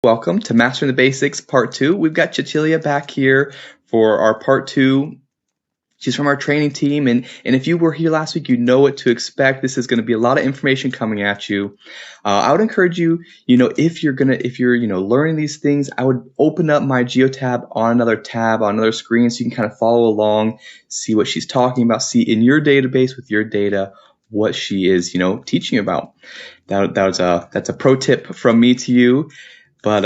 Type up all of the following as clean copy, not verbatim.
Welcome to Mastering the Basics Part 2. We've got Cecilia back here for our Part 2. She's from our training team, and if you were here last week, you know what to expect. This is going to be a lot of information coming at you. I would encourage you, if you're learning these things, I would open up MyGeotab on another tab, on another screen, so you can kind of follow along, see what she's talking about, see in your database with your data what she is, teaching you about. That's a pro tip from me to you. But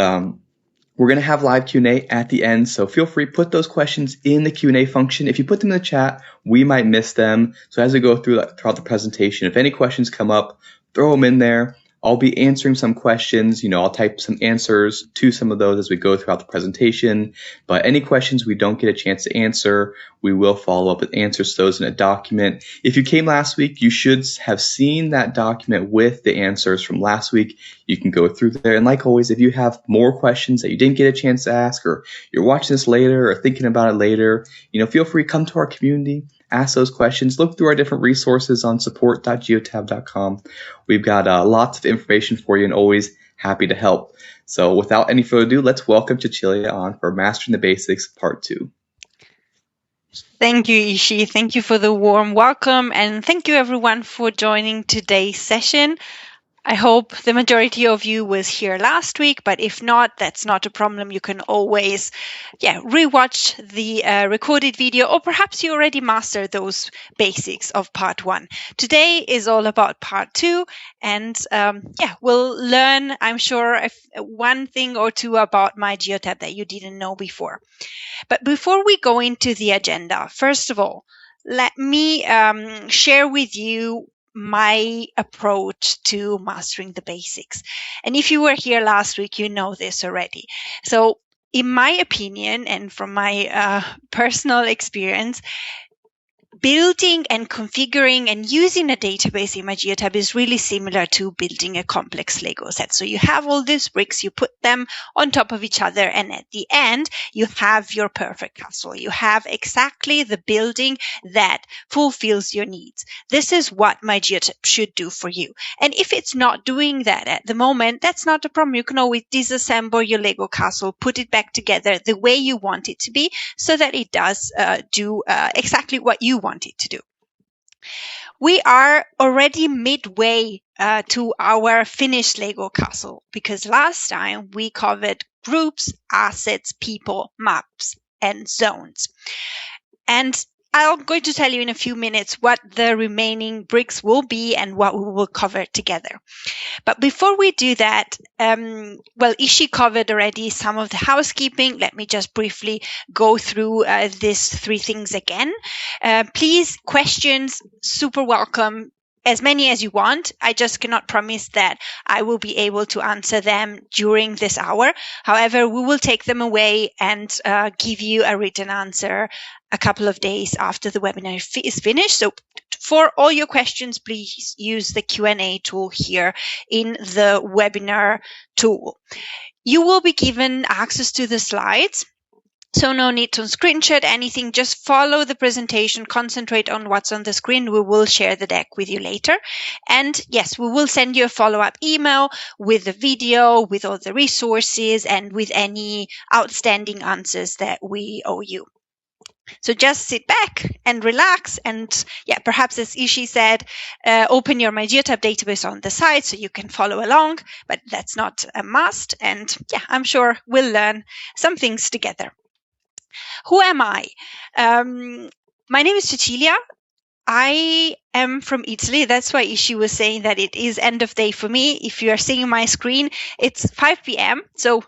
we're going to have live Q&A at the end, so feel free, put those questions in the Q&A function. If you put them in the chat, we might miss them. So as we go throughout the presentation, if any questions come up, throw them in there. I'll be answering some questions. I'll type some answers to some of those as we go throughout the presentation. But any questions we don't get a chance to answer, we will follow up with answers to those in a document. If you came last week, you should have seen that document with the answers from last week. You can go through there. And like always, if you have more questions that you didn't get a chance to ask, or you're watching this later or thinking about it later, feel free to come to our community. Ask those questions. Look through our different resources on support.geotab.com. We've got lots of information for you and always happy to help. So without any further ado, let's welcome Cecilia on for Mastering the Basics Part 2. Thank you, Ishi. Thank you for the warm welcome, and thank you everyone for joining today's session. I hope the majority of you was here last week, but if not, that's not a problem. You can always rewatch the recorded video, or perhaps you already mastered those basics of part 1. Today is all about part 2, and we'll learn, I'm sure, one thing or two about MyGeotab that you didn't know before. But before we go into the agenda, first of all, let me share with you my approach to mastering the basics. And if you were here last week, you know this already. So in my opinion, and from my personal experience, building and configuring and using a database in MyGeotab is really similar to building a complex Lego set. So you have all these bricks, you put them on top of each other, and at the end, you have your perfect castle. You have exactly the building that fulfills your needs. This is what MyGeotab should do for you. And if it's not doing that at the moment, that's not a problem. You can always disassemble your Lego castle, put it back together the way you want it to be, so that it does do exactly what you want it to do. We are already midway to our finished Lego castle, because last time we covered groups, assets, people, maps, and zones. And I'm going to tell you in a few minutes what the remaining bricks will be and what we will cover together. But before we do that, Ishi covered already some of the housekeeping. Let me just briefly go through these 3 things again. Please, questions, super welcome. As many as you want. I just cannot promise that I will be able to answer them during this hour. However, we will take them away and give you a written answer a couple of days after the webinar is finished. So for all your questions, please use the Q&A tool here in the webinar tool. You will be given access to the slides. So no need to screenshot anything, just follow the presentation, concentrate on what's on the screen. We will share the deck with you later. And yes, we will send you a follow-up email with the video, with all the resources, and with any outstanding answers that we owe you. So just sit back and relax, and perhaps as Ishi said, open your MyGeotab database on the side so you can follow along, but that's not a must. And I'm sure we'll learn some things together. Who am I? My name is Cecilia. I am from Italy. That's why Ishi was saying that it is end of day for me. If you are seeing my screen, it's 5 p.m. So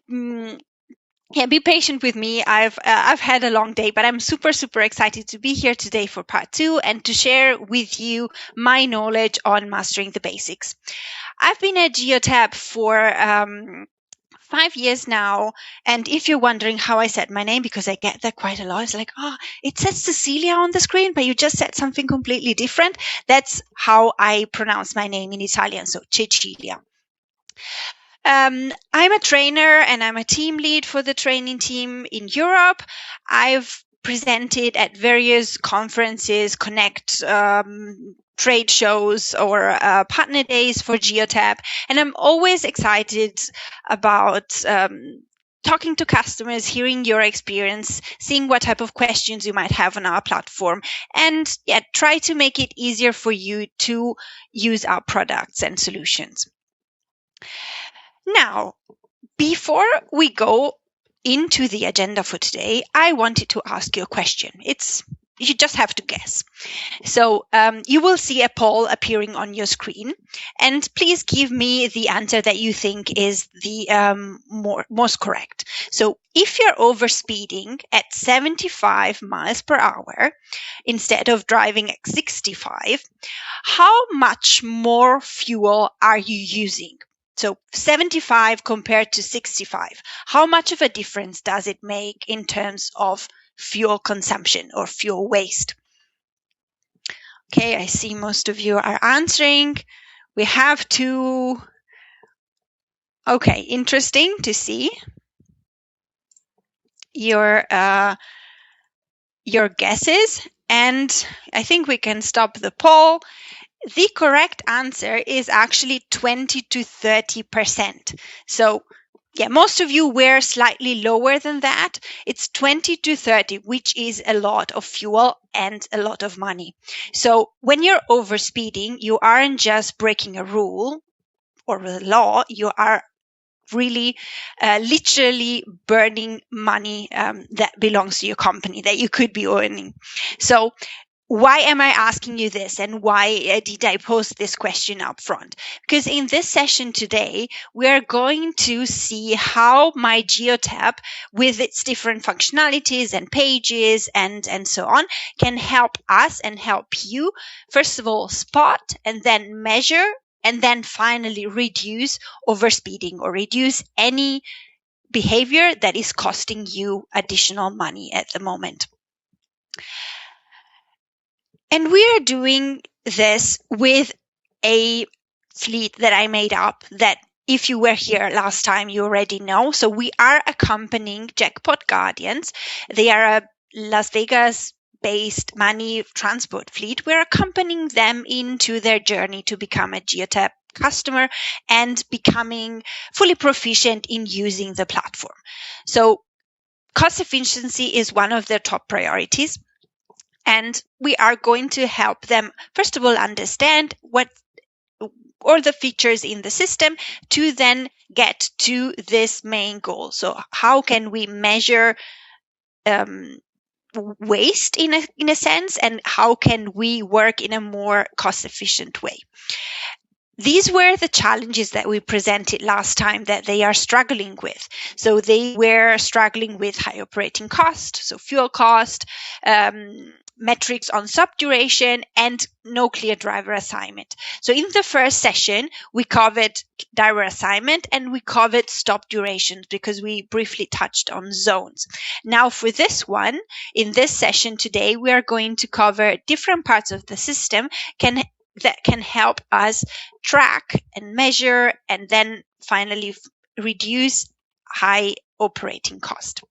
be patient with me. I've had a long day, but I'm super, super excited to be here today for part 2 and to share with you my knowledge on mastering the basics. I've been at Geotab for 5 years now, and if you're wondering how I said my name, because I get that quite a lot, it's like, it says Cecilia on the screen, but you just said something completely different. That's how I pronounce my name in Italian, so Cecilia. I'm a trainer and I'm a team lead for the training team in Europe. I've presented at various conferences, Connect, trade shows or partner days for Geotab. And I'm always excited about talking to customers, hearing your experience, seeing what type of questions you might have on our platform, and try to make it easier for you to use our products and solutions. Now, before we go into the agenda for today, I wanted to ask you a question. You just have to guess. So you will see a poll appearing on your screen, and please give me the answer that you think is the most correct. So if you're overspeeding at 75 miles per hour instead of driving at 65, how much more fuel are you using? So 75 compared to 65, how much of a difference does it make in terms of fuel consumption or fuel waste? Okay, I see most of you are answering. We have to... Okay, interesting to see your guesses. And I think we can stop the poll. The correct answer is actually 20 to 30%. So most of you were slightly lower than that. It's 20 to 30, which is a lot of fuel and a lot of money. So when you're overspeeding, you aren't just breaking a rule or the law, you are really literally burning money that belongs to your company that you could be earning. So why am I asking you this, and why did I post this question up front? Because in this session today, we are going to see how MyGeotab, with its different functionalities and pages and so on, can help us and help you, first of all, spot and then measure and then finally reduce overspeeding or reduce any behavior that is costing you additional money at the moment. And we are doing this with a fleet that I made up that if you were here last time, you already know. So we are accompanying Jackpot Guardians. They are a Las Vegas-based money transport fleet. We're accompanying them into their journey to become a Geotab customer and becoming fully proficient in using the platform. So cost efficiency is one of their top priorities. And we are going to help them, first of all, understand what all the features in the system to then get to this main goal. So how can we measure waste in a sense, and how can we work in a more cost-efficient way? These were the challenges that we presented last time that they are struggling with. So they were struggling with high operating cost, so fuel cost, metrics on stop duration, and no clear driver assignment. So in the first session, we covered driver assignment and we covered stop durations because we briefly touched on zones. Now for this one, in this session today, we are going to cover different parts of the system that can help us track and measure and then finally reduce high operating cost.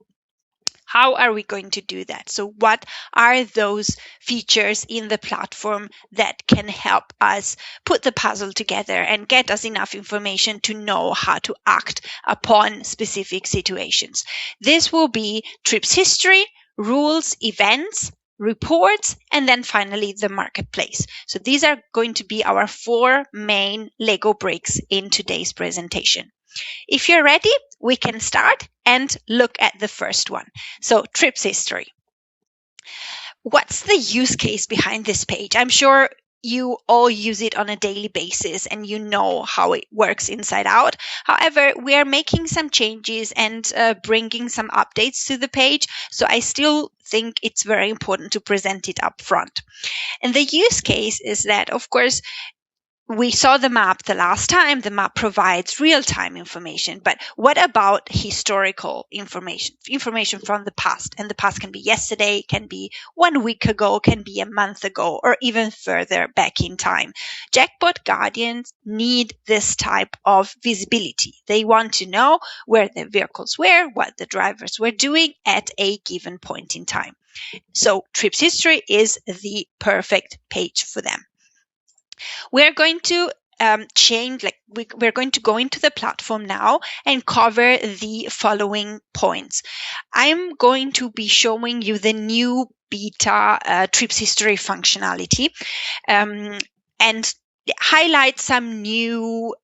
How are we going to do that? So what are those features in the platform that can help us put the puzzle together and get us enough information to know how to act upon specific situations? This will be trips history, rules, events, reports, and then finally the marketplace. So these are going to be our 4 main Lego bricks in today's presentation. If you're ready, we can start and look at the first one. So trips history. What's the use case behind this page? I'm sure you all use it on a daily basis and you know how it works inside out. However, we are making some changes and bringing some updates to the page. So I still think it's very important to present it up front. And the use case is that, of course, we saw the map the last time. The map provides real-time information, but what about historical information from the past? And the past can be yesterday, can be 1 week ago, can be a month ago, or even further back in time. Jackpot Guardians need this type of visibility. They want to know where the vehicles were, what the drivers were doing at a given point in time. So trips history is the perfect page for them. We're going to we're going to go into the platform now and cover the following points. I'm going to be showing you the new beta trips history functionality, and highlight some new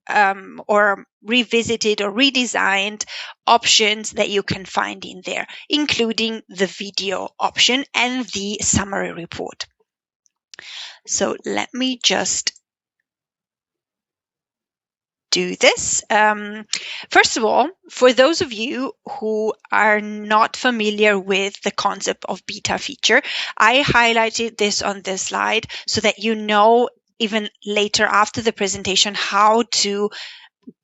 or revisited or redesigned options that you can find in there, including the video option and the summary report. So let me just do this. First of all, for those of you who are not familiar with the concept of beta feature, I highlighted this on this slide so that you know even later after the presentation how to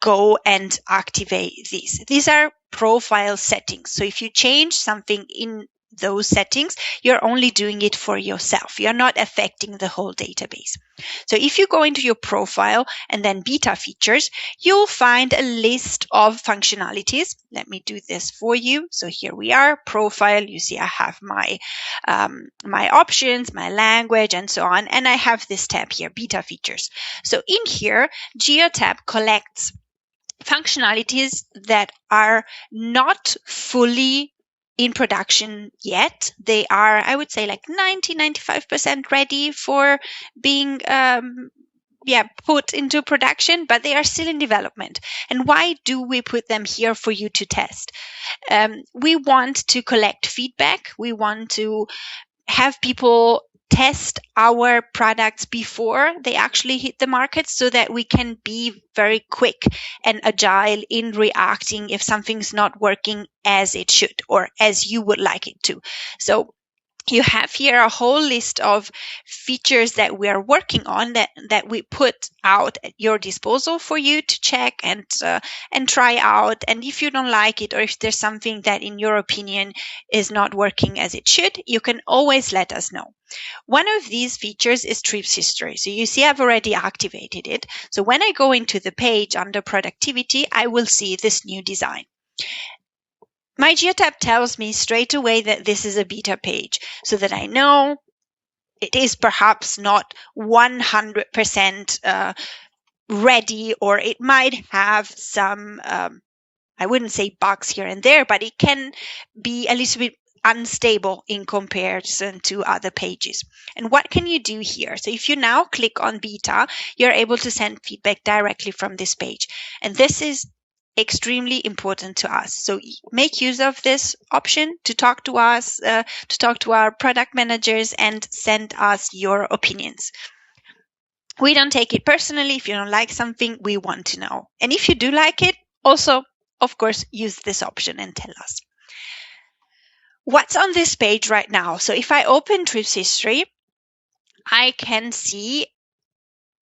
go and activate these. These are profile settings. So if you change something in those settings, you're only doing it for yourself. You're not affecting the whole database. So if you go into your profile and then beta features, you'll find a list of functionalities. Let me do this for you. So here we are, profile. You see I have my options, my language, and so on. And I have this tab here, beta features. So in here, Geotab collects functionalities that are not fully in production yet. They are, I would say, like 95% ready for being put into production, but they are still in development. And why do we put them here for you to test? We want to collect feedback. We want to have people test our products before they actually hit the market so that we can be very quick and agile in reacting if something's not working as it should or as you would like it to. So you have here a whole list of features that we are working on that we put out at your disposal for you to check and try out. And if you don't like it, or if there's something that in your opinion is not working as it should, you can always let us know. One of these features is trips history. So you see I've already activated it. So when I go into the page under productivity, I will see this new design. MyGeotab tells me straight away that this is a beta page, so that I know it is perhaps not 100% ready, or it might have some, I wouldn't say bugs here and there, but it can be a little bit unstable in comparison to other pages. And what can you do here? So if you now click on beta, you're able to send feedback directly from this page. And this is extremely important to us. So make use of this option to talk to us, to talk to our product managers and send us your opinions. We don't take it personally. If you don't like something, we want to know. And if you do like it, also, of course, use this option and tell us. What's on this page right now? So if I open trips history, I can see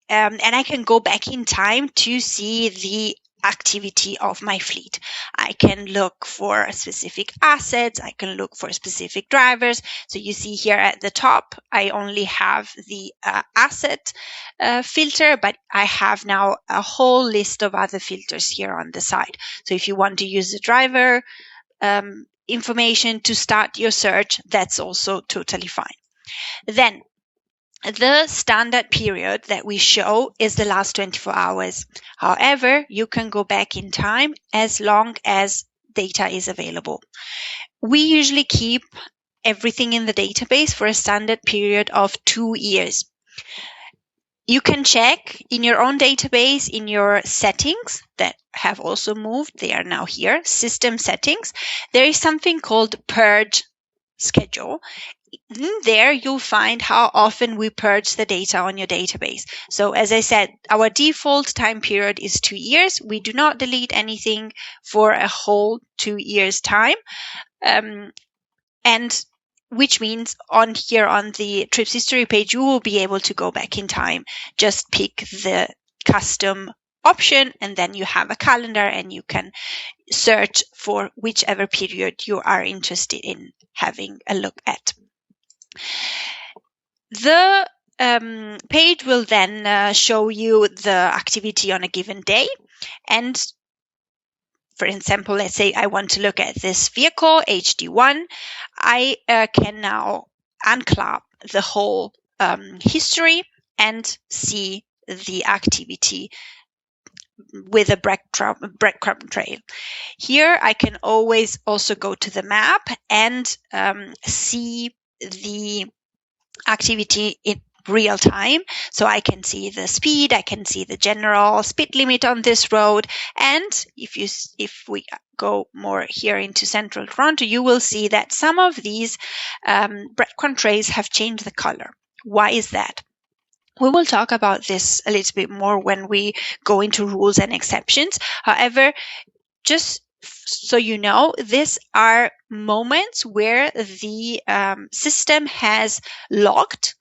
and I can go back in time to see the activity of my fleet. I can look for specific assets. I can look for specific drivers. So you see here at the top, I only have the asset filter, but I have now a whole list of other filters here on the side. So if you want to use the driver information to start your search, that's also totally fine. Then the standard period that we show is the last 24 hours. However, you can go back in time as long as data is available. We usually keep everything in the database for a standard period of 2 years. You can check in your own database, in your settings that have also moved. They are now here, system settings. There is something called purge schedule. In there, you'll find how often we purge the data on your database. So as I said, our default time period is 2 years. We do not delete anything for a whole 2 years time. And which means on here on the trips history page, you will be able to go back in time. Just pick the custom option, and then you have a calendar and you can search for whichever period you are interested in having a look at. The page will then show you the activity on a given day. And for example, let's say I want to look at this vehicle, HD1. I can now unclap the whole history and see the activity with a breadcrumb trail. Here I can always also go to the map and see the activity in real time. So I can see the speed, I can see the general speed limit on this road. And if we go more here into central Toronto, you will see that some of these breadcrumb trails have changed the color. Why is that? We will talk about this a little bit more when we go into rules and exceptions. However, just so you know, these are moments where the system has logged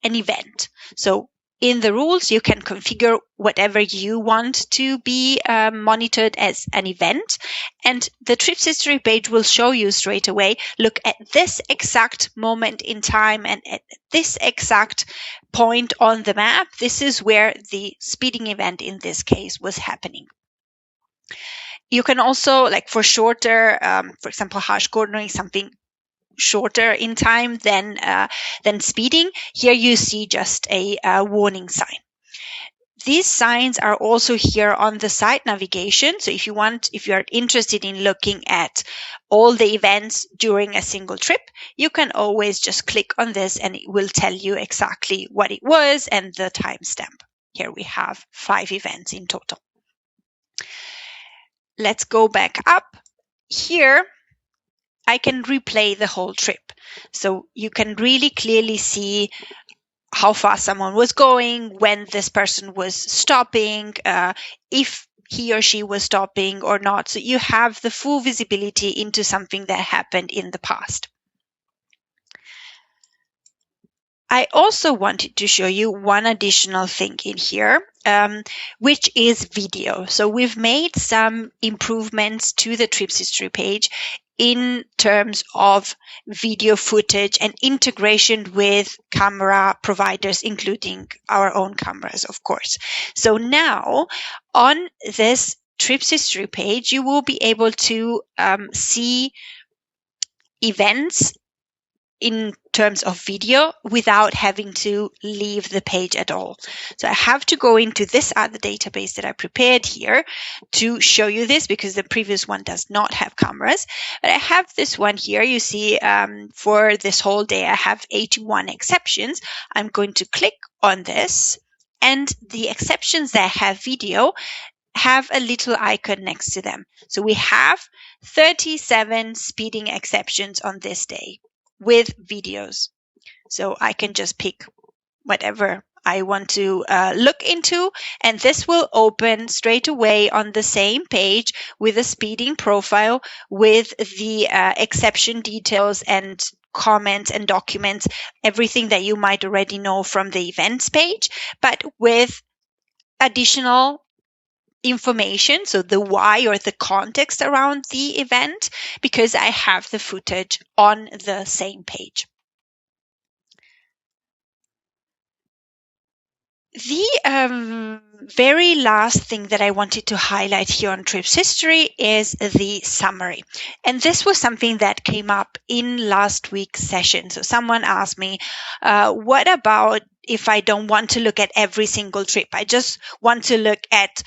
an event. So in the rules, you can configure whatever you want to be monitored as an event. And the trips history page will show you straight away, look at this exact moment in time and at this exact point on the map. This is where the speeding event in this case was happening. You can also, like for shorter, for example, harsh cornering, something shorter in time than speeding. Here you see just a warning sign. These signs are also here on the site navigation. So if you are interested in looking at all the events during a single trip, you can always just click on this and it will tell you exactly what it was and the timestamp. Here we have 5 events in total. Let's go back up. Here I can replay the whole trip. So you can really clearly see how fast someone was going, when this person was stopping, if he or she was stopping or not. So you have the full visibility into something that happened in the past. I also wanted to show you one additional thing in here, which is video. So we've made some improvements to the trips history page in terms of video footage and integration with camera providers, including our own cameras, of course. So now on this trips history page, you will be able to see events in terms of video without having to leave the page at all. So I have to go into this other database that I prepared here to show you this because the previous one does not have cameras. But I have this one here. You see for this whole day I have 81 exceptions. I'm going to click on this and the exceptions that have video have a little icon next to them. So we have 37 speeding exceptions on this day with videos. So I can just pick whatever I want to look into, and this will open straight away on the same page with a speeding profile with the exception details and comments and documents, everything that you might already know from the events page, but with additional information, so the why or the context around the event, because I have the footage on the same page. The very last thing that I wanted to highlight here on trips history is the summary. And this was something that came up in last week's session. So someone asked me, what about if I don't want to look at every single trip? I just want to look at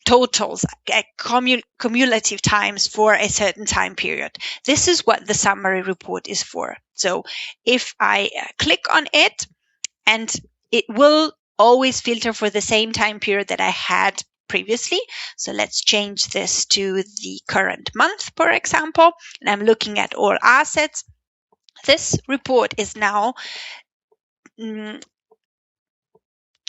totals, cumulative times for a certain time period. This is what the summary report is for. So if I click on it, and it will always filter for the same time period that I had previously. So let's change this to the current month, for example, and I'm looking at all assets. This report is now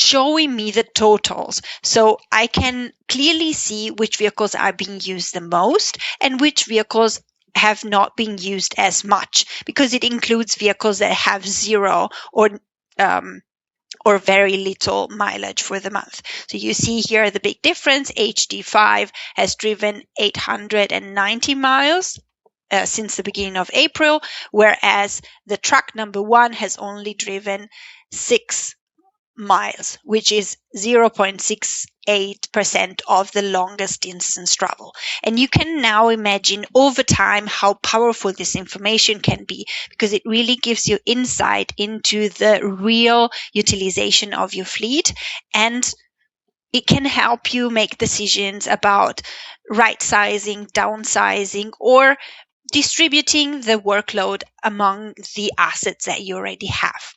showing me the totals. So I can clearly see which vehicles are being used the most and which vehicles have not been used as much, because it includes vehicles that have 0 or very little mileage for the month. So you see here the big difference. HD5 has driven 890 miles since the beginning of April, whereas the truck number 1 has only driven 6 miles, which is 0.68 98% of the longest distance travel. And you can now imagine over time how powerful this information can be, because it really gives you insight into the real utilization of your fleet, and it can help you make decisions about right sizing, downsizing, or distributing the workload among the assets that you already have.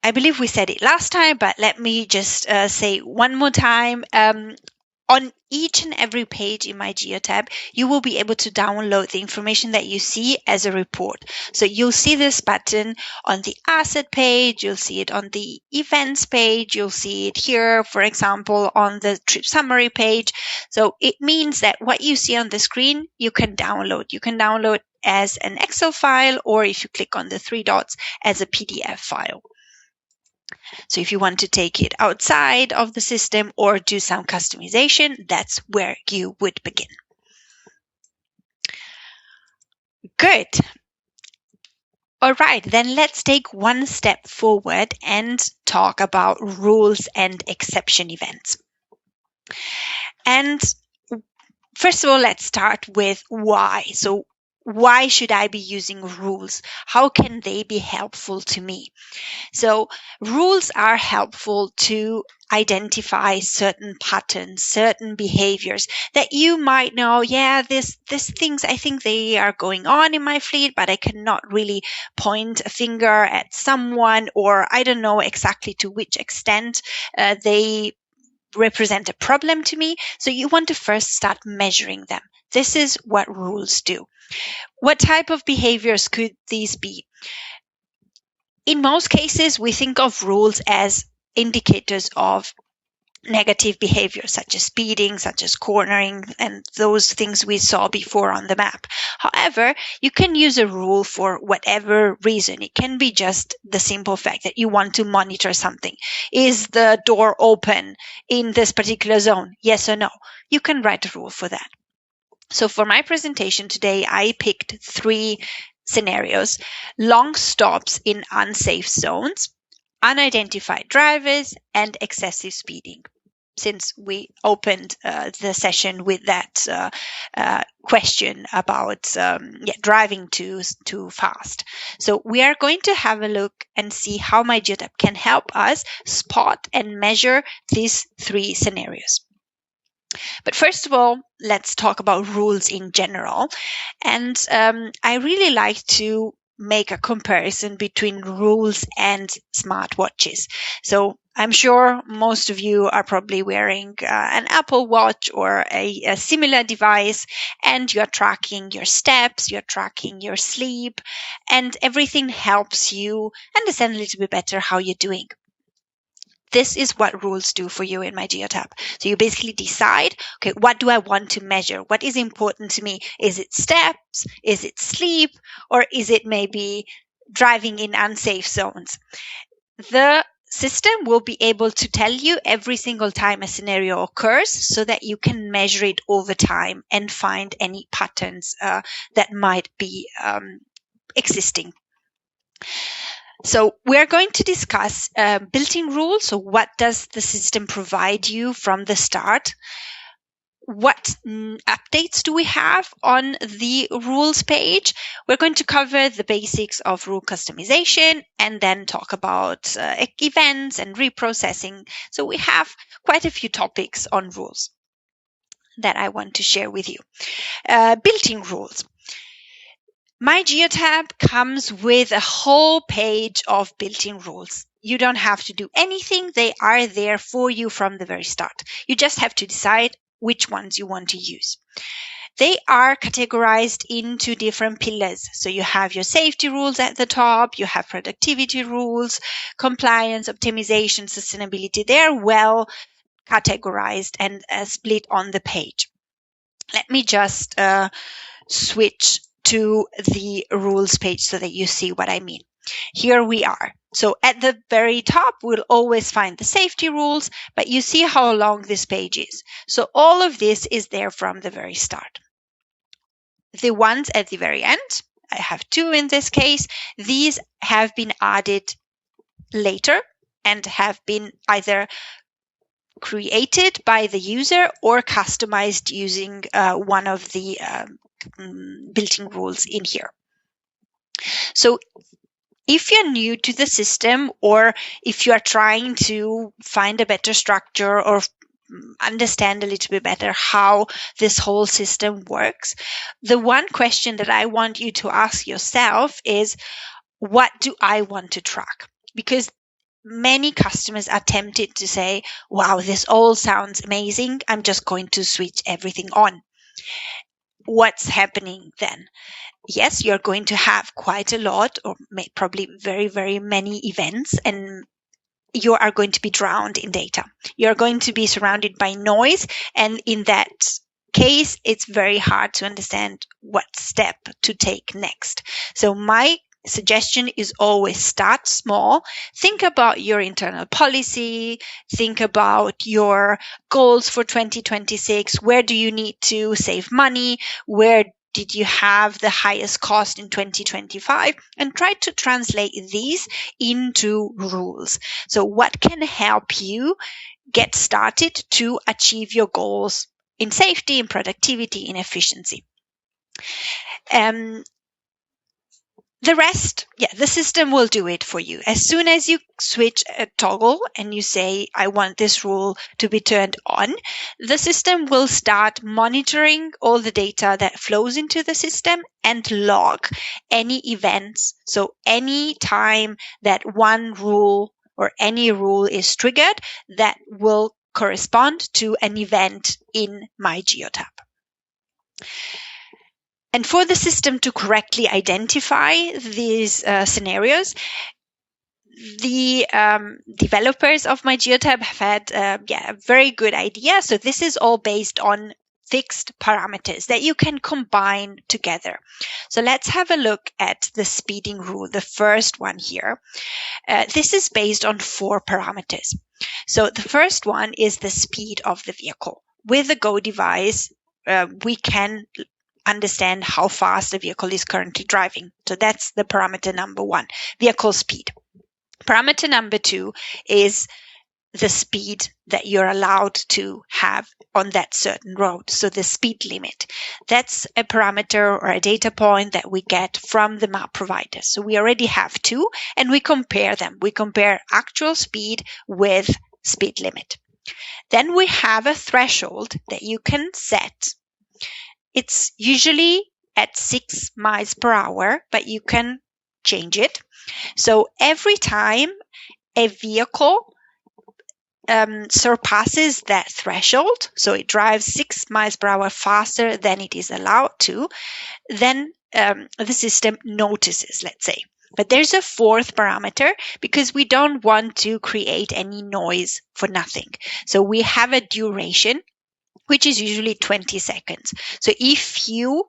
I believe we said it last time, but let me just say one more time. On each and every page in MyGeotab, you will be able to download the information that you see as a report. So you'll see this button on the asset page, you'll see it on the events page, you'll see it here, for example, on the trip summary page. So it means that what you see on the screen, you can download. You can download as an Excel file, or if you click on the three dots, as a PDF file. So if you want to take it outside of the system or do some customization, that's where you would begin. Good. All right, then let's take one step forward and talk about rules and exception events. And first of all, let's start with why. So why should I be using rules? How can they be helpful to me? So rules are helpful to identify certain patterns, certain behaviors that you might know, these things, I think they are going on in my fleet, but I cannot really point a finger at someone, or I don't know exactly to which extent they represent a problem to me. So you want to first start measuring them. This is what rules do. What type of behaviors could these be? In most cases, we think of rules as indicators of negative behavior, such as speeding, such as cornering, and those things we saw before on the map. However, you can use a rule for whatever reason. It can be just the simple fact that you want to monitor something. Is the door open in this particular zone? Yes or no? You can write a rule for that. So for my presentation today, I picked 3 scenarios: long stops in unsafe zones, unidentified drivers, and excessive speeding. Since we opened the session with that question about driving too fast. So we are going to have a look and see how MyGeotab can help us spot and measure these 3 scenarios. But first of all, let's talk about rules in general. And I really like to make a comparison between rules and smartwatches. So I'm sure most of you are probably wearing an Apple Watch or a similar device, and you're tracking your steps, you're tracking your sleep, and everything helps you understand a little bit better how you're doing. This is what rules do for you in MyGeotab. So you basically decide, okay, what do I want to measure? What is important to me? Is it steps? Is it sleep? Or is it maybe driving in unsafe zones? The system will be able to tell you every single time a scenario occurs, so that you can measure it over time and find any patterns that might be existing. So we're going to discuss built-in rules. So what does the system provide you from the start? What updates do we have on the rules page? We're going to cover the basics of rule customization and then talk about events and reprocessing. So we have quite a few topics on rules that I want to share with you. Built-in rules. MyGeotab comes with a whole page of built-in rules. You don't have to do anything. They are there for you from the very start. You just have to decide which ones you want to use. They are categorized into different pillars. So you have your safety rules at the top, you have productivity rules, compliance, optimization, sustainability. They're well categorized and split on the page. Let me just switch to the rules page so that you see what I mean. Here we are. So at the very top, we'll always find the safety rules, but you see how long this page is. So all of this is there from the very start. The ones at the very end, I have 2 in this case, these have been added later and have been either created by the user or customized using one of the built-in rules in here. So if you're new to the system, or if you are trying to find a better structure or understand a little bit better how this whole system works, the one question that I want you to ask yourself is, what do I want to track? Because many customers are tempted to say, wow, this all sounds amazing, I'm just going to switch everything on. What's happening then? Yes, you're going to have quite a lot, or probably very, very many events, and you are going to be drowned in data. You're going to be surrounded by noise, and in that case, it's very hard to understand what step to take next. So my suggestion is always start small. Think about your internal policy. Think about your goals for 2026. Where do you need to save money? Where did you have the highest cost in 2025? And try to translate these into rules. So what can help you get started to achieve your goals in safety, in productivity, in efficiency? The rest, the system will do it for you. As soon as you switch a toggle and you say, I want this rule to be turned on, the system will start monitoring all the data that flows into the system and log any events. So any time that one rule or any rule is triggered, that will correspond to an event in MyGeotab. And for the system to correctly identify these scenarios, the developers of MyGeotab have had a very good idea. So this is all based on fixed parameters that you can combine together. So let's have a look at the speeding rule, the first one here. This is based on 4 parameters. So the first one is the speed of the vehicle. With the Go device, we can understand how fast the vehicle is currently driving. So that's the parameter number 1, vehicle speed. Parameter number 2 is the speed that you're allowed to have on that certain road. So the speed limit. That's a parameter or a data point that we get from the map provider. So we already have 2 and we compare them. We compare actual speed with speed limit. Then we have a threshold that you can set. It's usually at 6 miles per hour, but you can change it. So every time a vehicle surpasses that threshold, so it drives 6 miles per hour faster than it is allowed to, then the system notices, let's say. But there's a 4th parameter because we don't want to create any noise for nothing. So we have a duration, which is usually 20 seconds. So if you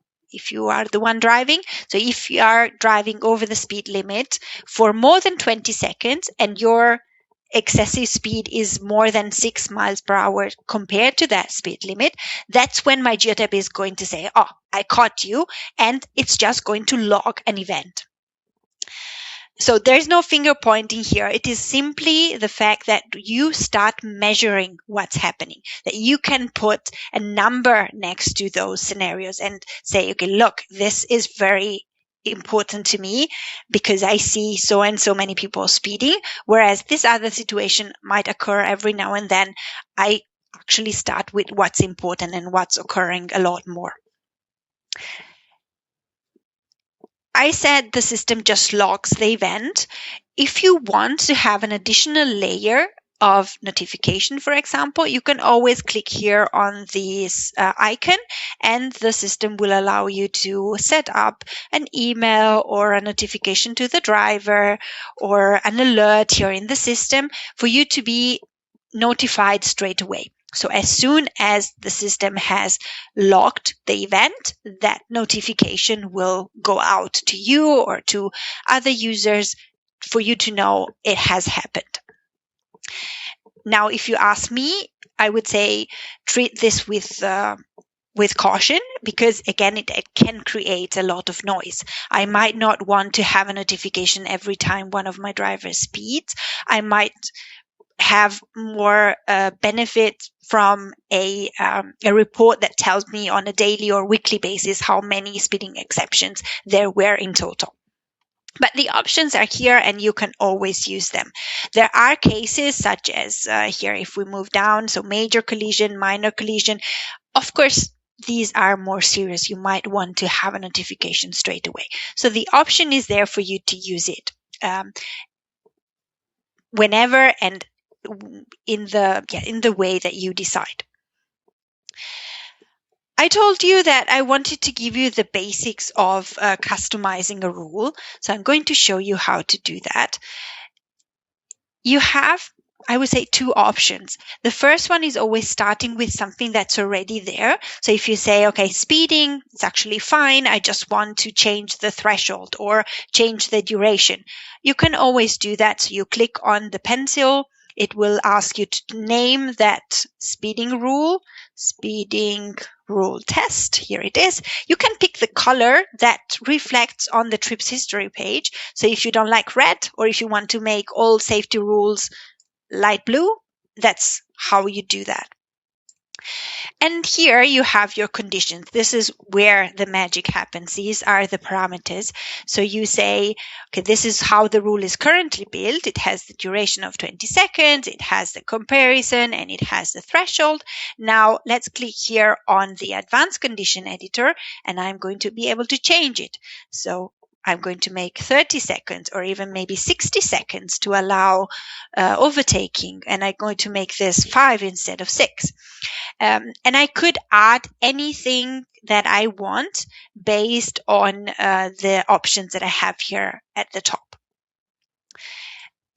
are the one driving, so if you are driving over the speed limit for more than 20 seconds and your excessive speed is more than 6 miles per hour compared to that speed limit, that's when MyGeotab is going to say, oh, I caught you, and it's just going to log an event. So there's no finger pointing here. It is simply the fact that you start measuring what's happening, that you can put a number next to those scenarios and say, okay, look, this is very important to me because I see so and so many people speeding, whereas this other situation might occur every now and then. I actually start with what's important and what's occurring a lot more. I said the system just logs the event. If you want to have an additional layer of notification, for example, you can always click here on this icon and the system will allow you to set up an email or a notification to the driver or an alert here in the system for you to be notified straight away. So as soon as the system has logged the event, that notification will go out to you or to other users for you to know it has happened. Now, if you ask me, I would say treat this with with caution, because again, it can create a lot of noise. I might not want to have a notification every time one of my drivers speeds. I might have more benefit from a report that tells me on a daily or weekly basis how many speeding exceptions there were in total. But the options are here and you can always use them. There are cases such as here, if we move down, so major collision, minor collision. Of course, these are more serious. You might want to have a notification straight away. So the option is there for you to use it whenever and in the way that you decide. I told you that I wanted to give you the basics of customizing a rule. So I'm going to show you how to do that. You have, I would say, two options. The first one is always starting with something that's already there. So if you say, okay, speeding, it's actually fine. I just want to change the threshold or change the duration. You can always do that. So you click on the pencil. It will ask you to name that speeding rule test. Here it is. You can pick the color that reflects on the trips history page. So if you don't like red, or if you want to make all safety rules light blue, that's how you do that. And here you have your conditions. This is where the magic happens. These are the parameters. So you say, okay, this is how the rule is currently built. It has the duration of 20 seconds. It has the comparison and it has the threshold. Now let's click here on the advanced condition editor and I'm going to be able to change it. So I'm going to make 30 seconds or even maybe 60 seconds to allow overtaking. And I'm going to make this 5 instead of 6. And I could add anything that I want based on the options that I have here at the top.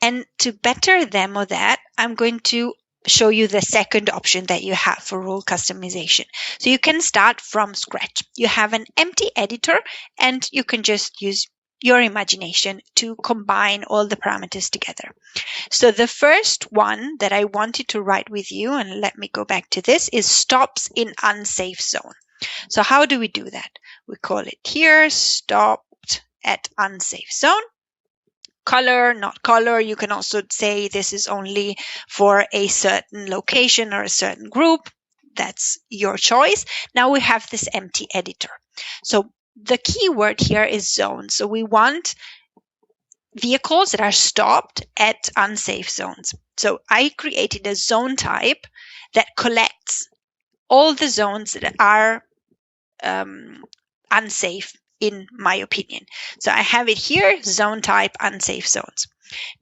And to better demo that, I'm going to show you the second option that you have for rule customization. So you can start from scratch. You have an empty editor and you can just use your imagination to combine all the parameters together. So the first one that I wanted to write with you, and let me go back to this, is stops in unsafe zone. So how do we do that? We call it here stopped at unsafe zone. Color, not color. You can also say this is only for a certain location or a certain group. That's your choice. Now we have this empty editor. So the keyword here is zone. So we want vehicles that are stopped at unsafe zones. So I created a zone type that collects all the zones that are unsafe, in my opinion. So I have it here, zone type, unsafe zones.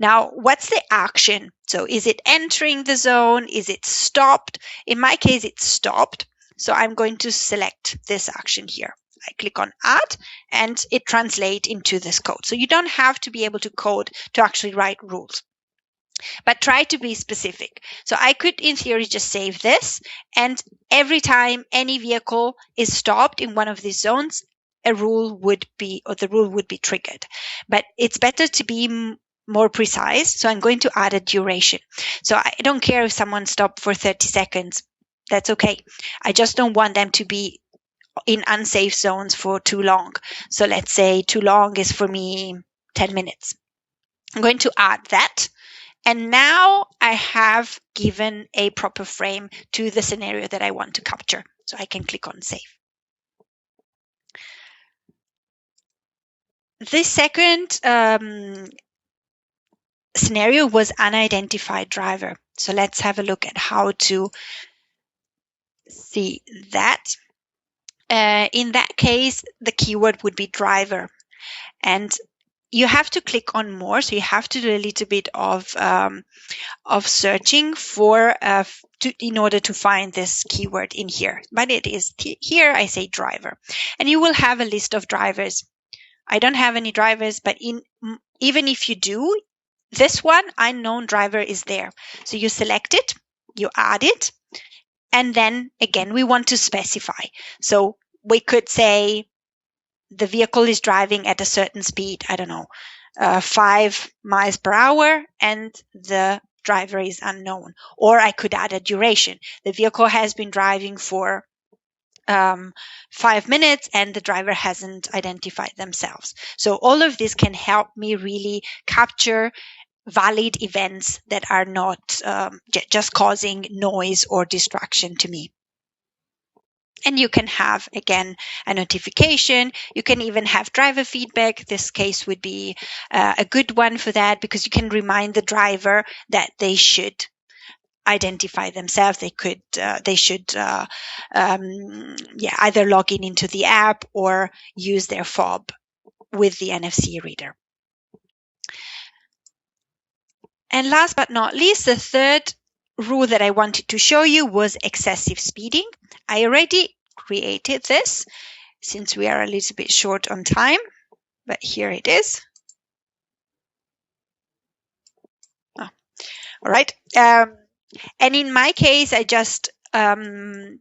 Now, what's the action? So is it entering the zone? Is it stopped? In my case, it's stopped. So I'm going to select this action here. I click on add and it translates into this code. So you don't have to be able to code to actually write rules, but try to be specific. So I could, in theory, just save this, and every time any vehicle is stopped in one of these zones, the rule would be triggered. But it's better to be more precise. So I'm going to add a duration. So I don't care if someone stopped for 30 seconds. That's okay. I just don't want them to be in unsafe zones for too long. So let's say too long is for me 10 minutes. I'm going to add that. And now I have given a proper frame to the scenario that I want to capture. So I can click on save. The second scenario was unidentified driver. So let's have a look at how to see that. In that case, the keyword would be driver. And you have to click on more. So you have to do a little bit of searching for in order to find this keyword in here. But it is here. I say driver. And you will have a list of drivers. I don't have any drivers, but even if you do, this one, unknown driver, is there. So you select it, you add it, and then again, we want to specify. So we could say the vehicle is driving at a certain speed, I don't know, 5 miles per hour, and the driver is unknown. Or I could add a duration. The vehicle has been driving for 5 minutes and the driver hasn't identified themselves. So all of this can help me really capture valid events that are not just causing noise or distraction to me. And you can have, again, a notification. You can even have driver feedback. This case would be a good one for that, because you can remind the driver that they should identify themselves. They should either log in into the app or use their fob with the NFC reader. And last but not least, the third rule that I wanted to show you was excessive speeding. I already created this since we are a little bit short on time, but here it is. Oh, all right. And in my case, I just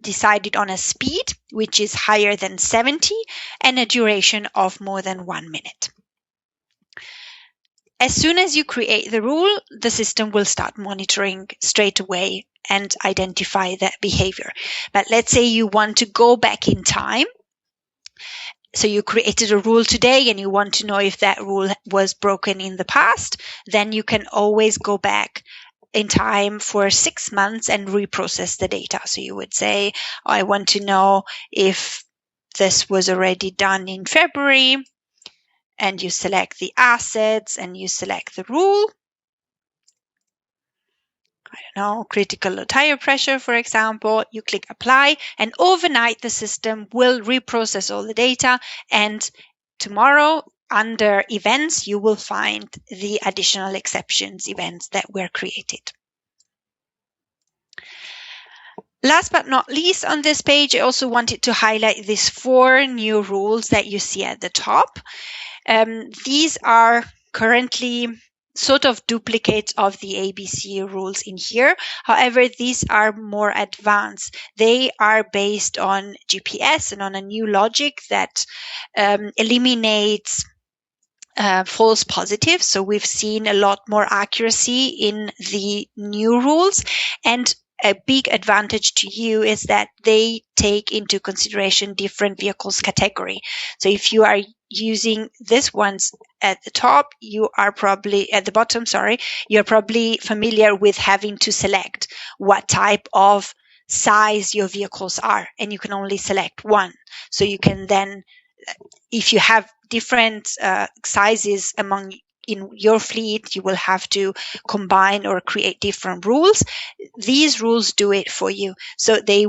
decided on a speed which is higher than 70 and a duration of more than 1 minute. As soon as you create the rule, the system will start monitoring straight away and identify that behavior. But let's say you want to go back in time. So you created a rule today and you want to know if that rule was broken in the past, then you can always go back in time for 6 months and reprocess the data. So you would say, I want to know if this was already done in February, and you select the assets and you select the rule. I don't know, critical low tire pressure, for example. You click apply, and overnight the system will reprocess all the data, and tomorrow under events you will find the additional exceptions events that were created. Last but not least on this page, I also wanted to highlight these 4 new rules that you see at the top. These are currently sort of duplicates of the ABC rules in here. However, these are more advanced. They are based on GPS and on a new logic that eliminates false positives. So we've seen a lot more accuracy in the new rules, and a big advantage to you is that they take into consideration different vehicles category. So if you are using this ones at the top, you are probably at the bottom, you're probably familiar with having to select what type of size your vehicles are, and you can only select one. So you can then, if you have different sizes among in your fleet, you will have to combine or create different rules. These rules do it for you. So they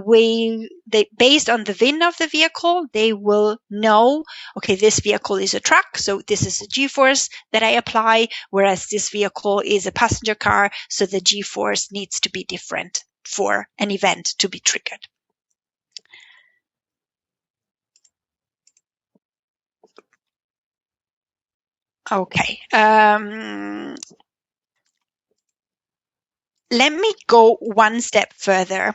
based on the VIN of the vehicle, they will know, okay, this vehicle is a truck, so this is a G-force that I apply, whereas this vehicle is a passenger car, so the G-force needs to be different for an event to be triggered. Okay. Let me go one step further.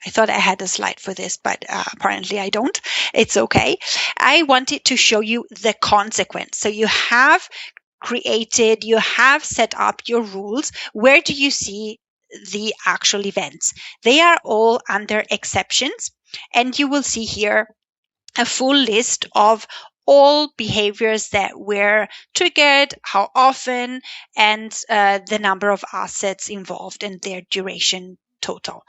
I thought I had a slide for this, but apparently I don't. It's okay. I wanted to show you the consequence. So you have created, you have set up your rules. Where do you see the actual events? They are all under exceptions, and you will see here a full list of all behaviors that were triggered, how often, and the number of assets involved and their duration total.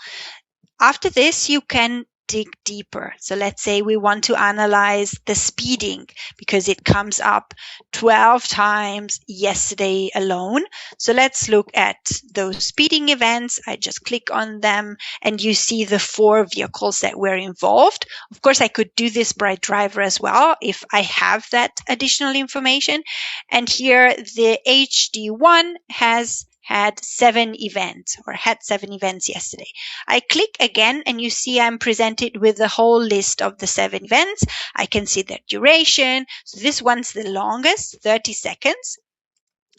After this, you can dig deeper. So let's say we want to analyze the speeding because it comes up 12 times yesterday alone. So let's look at those speeding events. I just click on them and you see the 4 vehicles that were involved. Of course, I could do this by driver as well if I have that additional information. And here the HD1 has had 7 events or had 7 events yesterday. I click again and you see I'm presented with the whole list of the 7 events. I can see their duration. So this one's the longest, 30 seconds.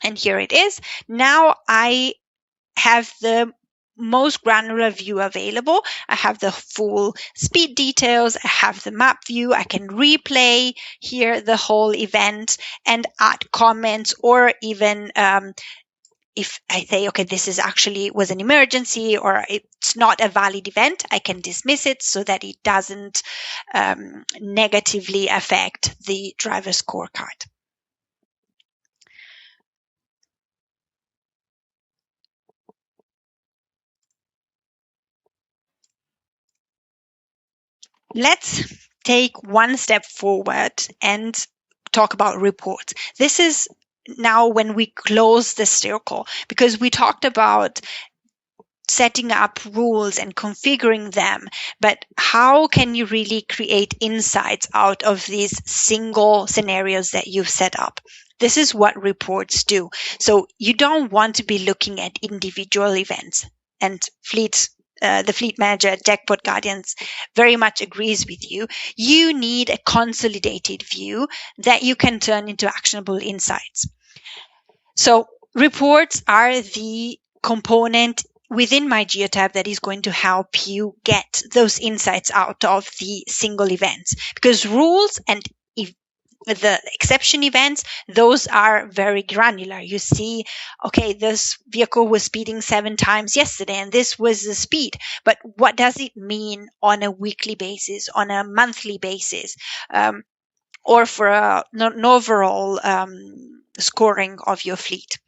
And here it is. Now I have the most granular view available. I have the full speed details. I have the map view. I can replay here the whole event and add comments or even if I say, okay, this is actually was an emergency or it's not a valid event, I can dismiss it so that it doesn't negatively affect the driver scorecard. Let's take one step forward and talk about reports. This is now when we close the circle, because we talked about setting up rules and configuring them, but how can you really create insights out of these single scenarios that you've set up? This is what reports do. So you don't want to be looking at individual events, and the fleet manager at Jackpot Guardians very much agrees with you. You need a consolidated view that you can turn into actionable insights. So reports are the component within MyGeotab that is going to help you get those insights out of the single events, because rules and the exception events, those are very granular. You see, okay, this vehicle was speeding 7 times yesterday and this was the speed, but what does it mean on a weekly basis, on a monthly basis, or for an overall scoring of your fleet?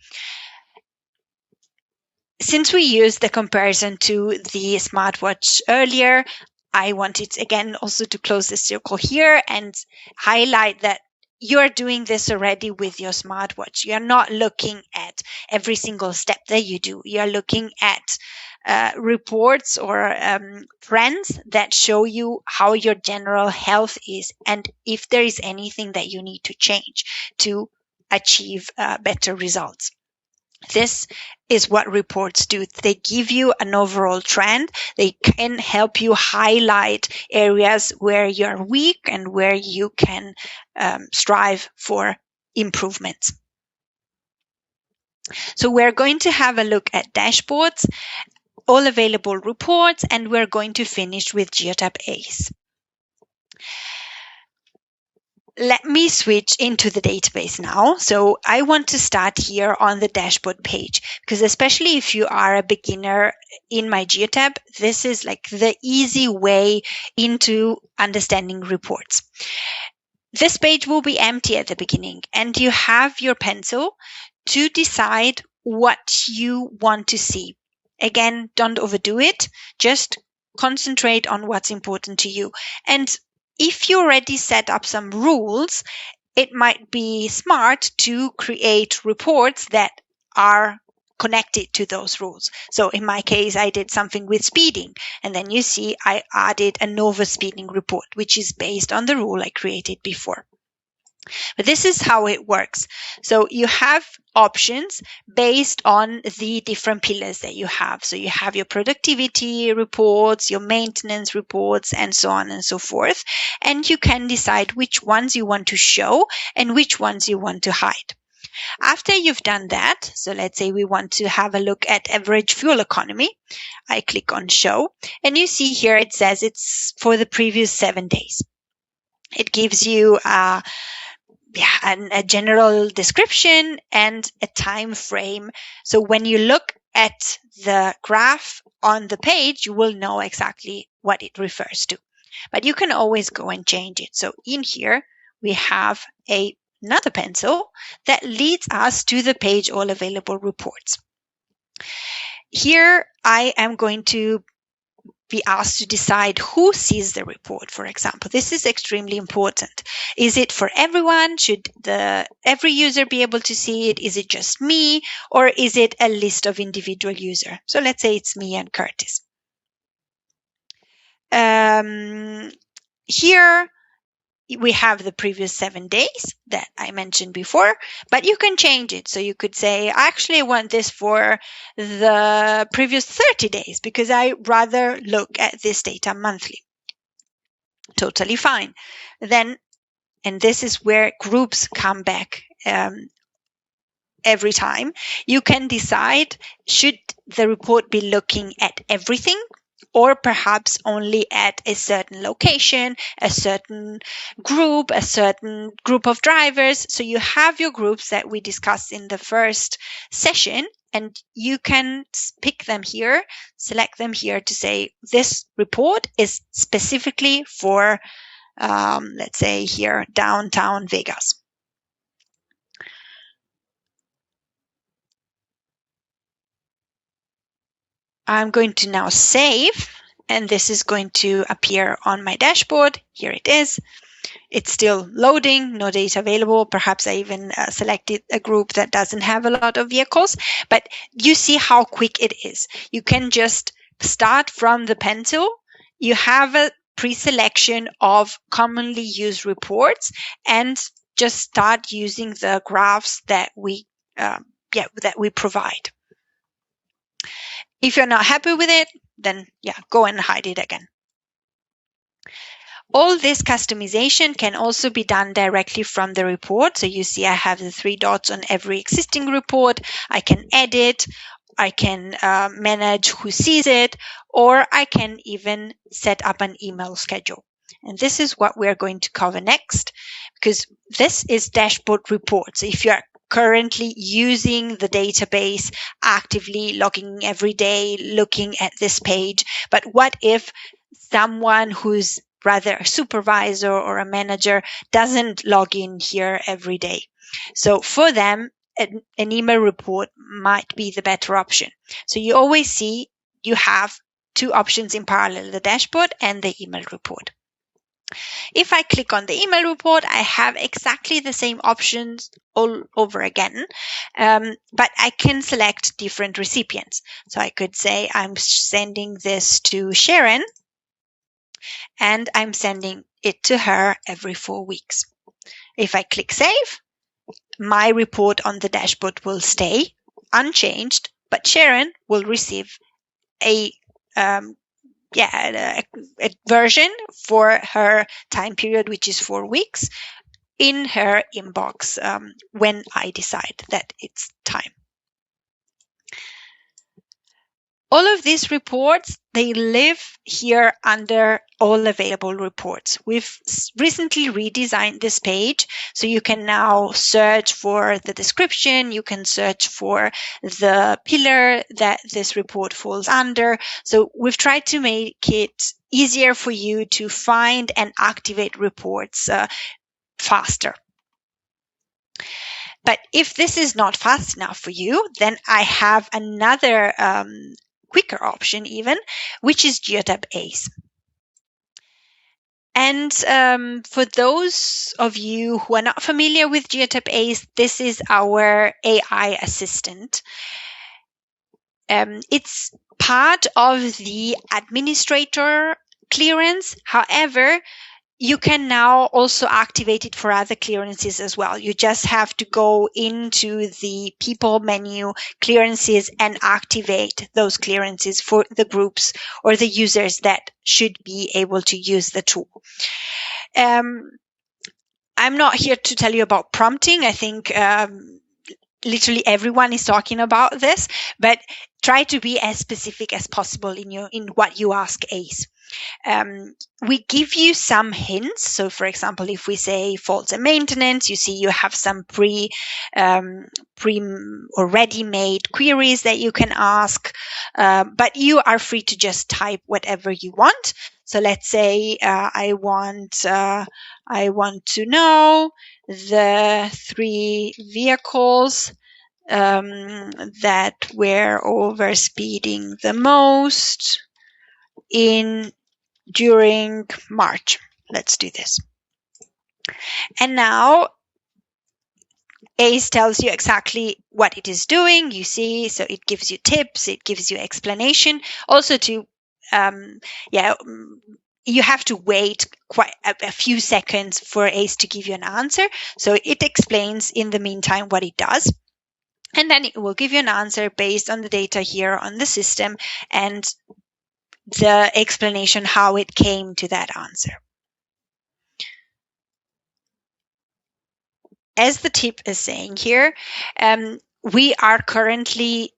Since we used the comparison to the smartwatch earlier, I wanted again also to close the circle here and highlight that you're doing this already with your smartwatch. You're not looking at every single step that you do. You're looking at reports or trends that show you how your general health is and if there is anything that you need to change to achieve better results. This is what reports do. They give you an overall trend. They can help you highlight areas where you're weak and where you can strive for improvements. So we're going to have a look at dashboards, all available reports, and we're going to finish with Geotab Ace. Let me switch into the database now. So I want to start here on the dashboard page, because especially if you are a beginner in MyGeotab, this is like the easy way into understanding reports. This page will be empty at the beginning, and you have your pencil to decide what you want to see. Again, don't overdo it. Just concentrate on what's important to you. And if you already set up some rules, it might be smart to create reports that are connected to those rules. So in my case, I did something with speeding, and then you see I added an overspeeding report, which is based on the rule I created before. But this is how it works. So you have options based on the different pillars that you have. So you have your productivity reports, your maintenance reports, and so on and so forth. And you can decide which ones you want to show and which ones you want to hide. After you've done that, so let's say we want to have a look at average fuel economy. I click on show, and you see here it says it's for the previous 7 days. It gives you a general description and a time frame. So when you look at the graph on the page, you will know exactly what it refers to. But you can always go and change it. So in here, we have another pencil that leads us to the page all available reports. Here, I am going to be asked to decide who sees the report, for example. This is extremely important. Is it for everyone? Should every user be able to see it? Is it just me? Or is it a list of individual users? So let's say it's me and Curtis. Here we have the previous 7 days that I mentioned before, but you can change it. So you could say, I actually want this for the previous 30 days because I rather look at this data monthly. Totally fine. Then, and this is where groups come back every time. You can decide, should the report be looking at everything, or perhaps only at a certain location, a certain group of drivers. So you have your groups that we discussed in the first session, and you can pick them here, select them here to say this report is specifically for, let's say here, downtown Vegas. I'm going to now save, and this is going to appear on my dashboard. Here it is. It's still loading, no data available. Perhaps I even selected a group that doesn't have a lot of vehicles, but you see how quick it is. You can just start from the pencil. You have a pre-selection of commonly used reports and just start using the graphs that we provide. If you're not happy with it, then go and hide it again. All this customization can also be done directly from the report. So you see I have the 3 dots on every existing report. I can edit, I can manage who sees it, or I can even set up an email schedule. And this is what we're going to cover next, because this is dashboard reports. If you're currently using the database, actively logging every day, looking at this page, but what if someone who's rather a supervisor or a manager doesn't log in here every day? So for them, an email report might be the better option. So you always see you have 2 options in parallel, the dashboard and the email report. If I click on the email report, I have exactly the same options all over again, but I can select different recipients. So I could say I'm sending this to Sharon, and I'm sending it to her every 4 weeks. If I click save, my report on the dashboard will stay unchanged, but Sharon will receive a version for her time period, which is 4 weeks, in her inbox when I decide that it's time. All of these reports, they live here under all available reports. We've recently redesigned this page, so you can now search for the description, you can search for the pillar that this report falls under. So we've tried to make it easier for you to find and activate reports faster. But if this is not fast enough for you, then I have another quicker option even, which is Geotab Ace. And for those of you who are not familiar with Geotab Ace, this is our AI assistant. It's part of the administrator clearance. However, you can now also activate it for other clearances as well. You just have to go into the people menu, clearances, and activate those clearances for the groups or the users that should be able to use the tool. I'm not here to tell you about prompting. I think literally everyone is talking about this, but try to be as specific as possible in what you ask Ace. We give you some hints. So for example, if we say faults and maintenance, you see you have some pre or ready-made queries that you can ask, but you are free to just type whatever you want. So let's say I want to know the 3 vehicles that were overspeeding the most during March. Let's do this. And now Ace tells you exactly what it is doing. You see, so it gives you tips, it gives you explanation. Also to, you have to wait quite a few seconds for Ace to give you an answer. So it explains in the meantime what it does. And then it will give you an answer based on the data here on the system and the explanation how it came to that answer. As the tip is saying here, we are currently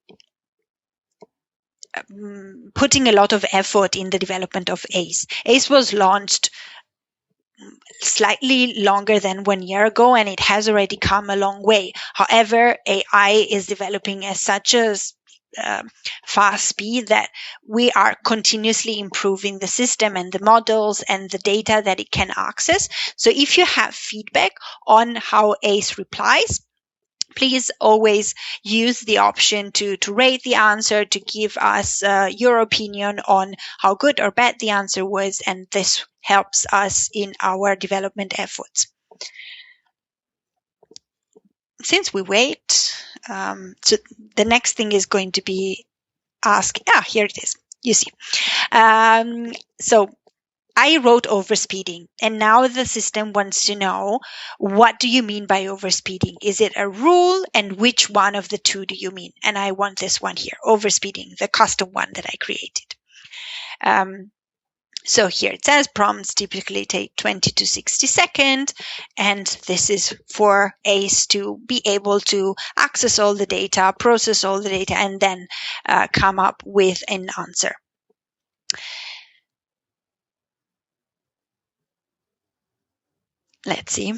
putting a lot of effort in the development of ACE. ACE was launched slightly longer than 1 year ago, and it has already come a long way. However, AI is developing at such a fast speed that we are continuously improving the system and the models and the data that it can access. So if you have feedback on how ACE replies, please always use the option to rate the answer, to give us your opinion on how good or bad the answer was, and this helps us in our development efforts. Since we wait, so the next thing is going to be ask. Here it is. You see. So I wrote overspeeding, and now the system wants to know, what do you mean by overspeeding? Is it a rule, and which one of the two do you mean? And I want this one here, overspeeding, the custom one that I created. So here it says prompts typically take 20 to 60 seconds, and this is for ACE to be able to access all the data, process all the data, and then come up with an answer. Let's see.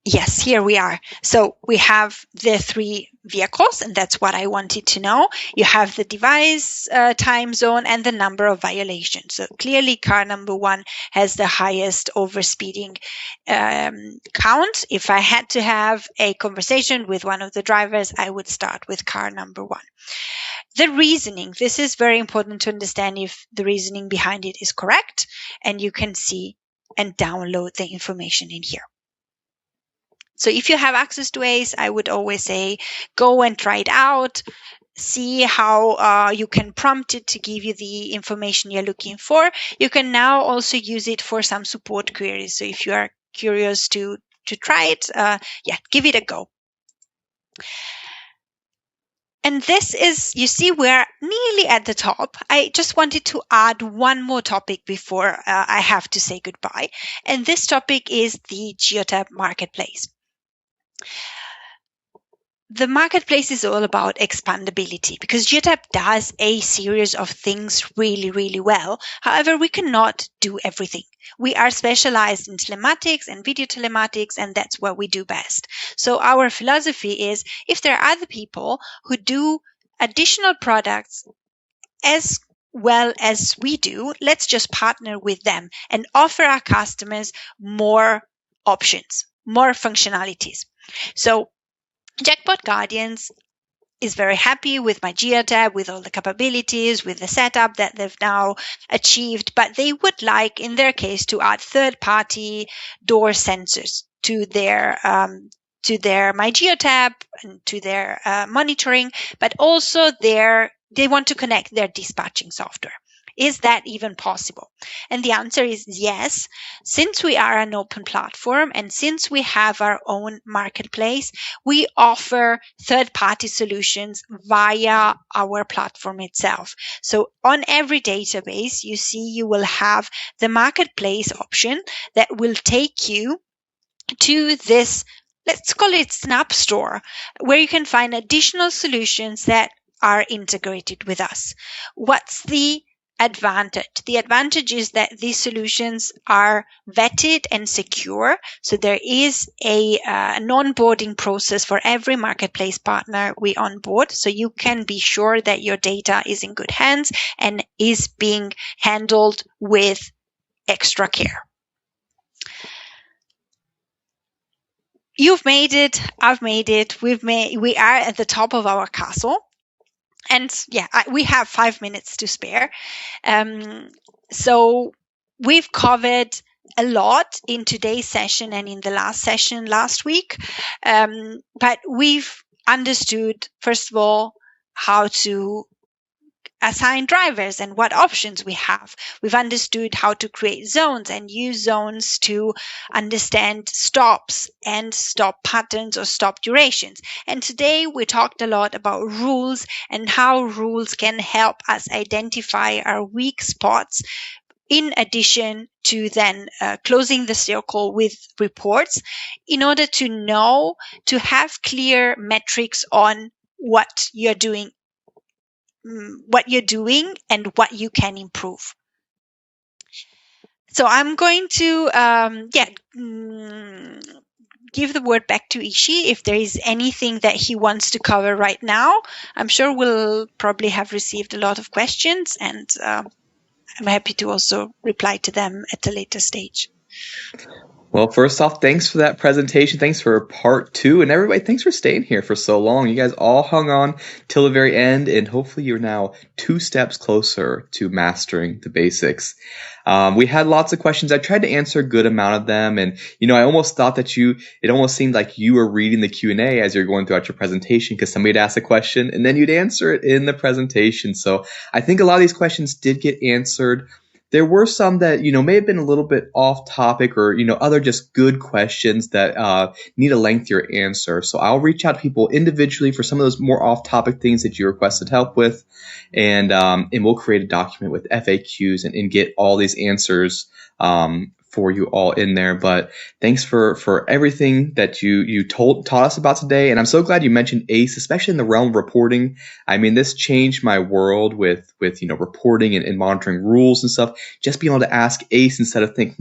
Yes, here we are. So we have the 3 vehicles, and that's what I wanted to know. You have the device, time zone, and the number of violations. So clearly car number 1 has the highest overspeeding count. If I had to have a conversation with one of the drivers, I would start with car number 1. The reasoning, this is very important to understand if the reasoning behind it is correct, and you can see and download the information in here. So if you have access to ACE, I would always say, go and try it out, see how you can prompt it to give you the information you're looking for. You can now also use it for some support queries. So if you are curious to try it, give it a go. And this is, you see, we're nearly at the top. I just wanted to add one more topic before I have to say goodbye. And this topic is the Geotab Marketplace. The marketplace is all about expandability, because Geotab does a series of things really, really well. However, we cannot do everything. We are specialized in telematics and video telematics, and that's what we do best. So our philosophy is, if there are other people who do additional products as well as we do, let's just partner with them and offer our customers more options, more functionalities. So Jackpot Guardians is very happy with MyGeotab, with all the capabilities, with the setup that they've now achieved, but they would like, in their case, to add third-party door sensors to their MyGeotab and to their monitoring, but also they want to connect their dispatching software. Is that even possible? And the answer is yes. Since we are an open platform and since we have our own marketplace, we offer third-party solutions via our platform itself. So on every database, you will have the marketplace option that will take you to this, let's call it Snap Store, where you can find additional solutions that are integrated with us. What's the advantage? The advantage is that these solutions are vetted and secure. So there is an onboarding process for every marketplace partner we onboard. So you can be sure that your data is in good hands and is being handled with extra care. You've made it. I've made it. We are at the top of our castle. And we have 5 minutes to spare. So we've covered a lot in today's session and in the last session last week. But we've understood, first of all, how to assign drivers and what options we have. We've understood how to create zones and use zones to understand stops and stop patterns or stop durations. And today we talked a lot about rules and how rules can help us identify our weak spots, in addition to then closing the circle with reports, in order to have clear metrics on what you're doing what you're doing and what you can improve. So I'm going to give the word back to Ishi if there is anything that he wants to cover right now. I'm sure we'll probably have received a lot of questions, and I'm happy to also reply to them at a later stage. Well, first off, thanks for that presentation. Thanks for part 2. And everybody, thanks for staying here for so long. You guys all hung on till the very end, and hopefully you're now 2 steps closer to mastering the basics. We had lots of questions. I tried to answer a good amount of them. And, I almost thought that it almost seemed like you were reading the Q&A as you're going throughout your presentation, because somebody would ask a question and then you'd answer it in the presentation. So I think a lot of these questions did get answered. There were some that, may have been a little bit off topic, or, other just good questions that need a lengthier answer. So I'll reach out to people individually for some of those more off topic things that you requested help with. And we'll create a document with FAQs and get all these answers for you all in there. But thanks for everything that you taught us about today. And I'm so glad you mentioned ACE, especially in the realm of reporting. I mean, this changed my world with reporting and monitoring rules and stuff. Just being able to ask ACE instead of think,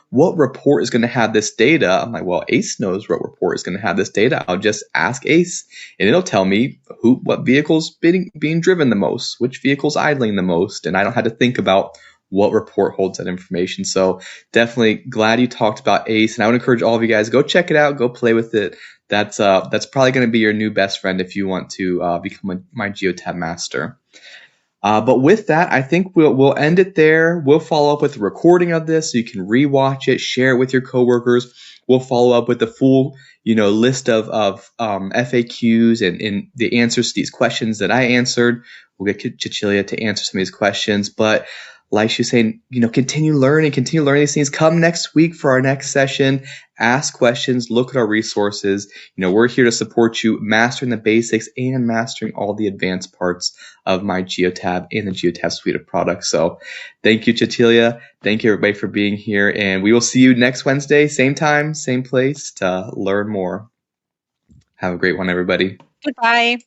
what report is going to have this data? I'm like, well, ACE knows what report is going to have this data. I'll just ask ACE and it'll tell me what vehicles being driven the most, which vehicles idling the most. And I don't have to think about what report holds that information. So definitely glad you talked about ACE, and I would encourage all of you guys, go check it out, go play with it. That's probably going to be your new best friend if you want to become a MyGeotab master. But with that, I think we'll end it there. We'll follow up with a recording of this so you can rewatch it, share it with your coworkers. We'll follow up with the full list of FAQs and the answers to these questions that I answered. We'll get Cecilia to answer some of these questions, but like she was saying, continue learning these things. Come next week for our next session. Ask questions, look at our resources. We're here to support you mastering the basics and mastering all the advanced parts of MyGeotab and the Geotab suite of products. So thank you, Cecilia. Thank you, everybody, for being here. And we will see you next Wednesday, same time, same place, to learn more. Have a great one, everybody. Goodbye.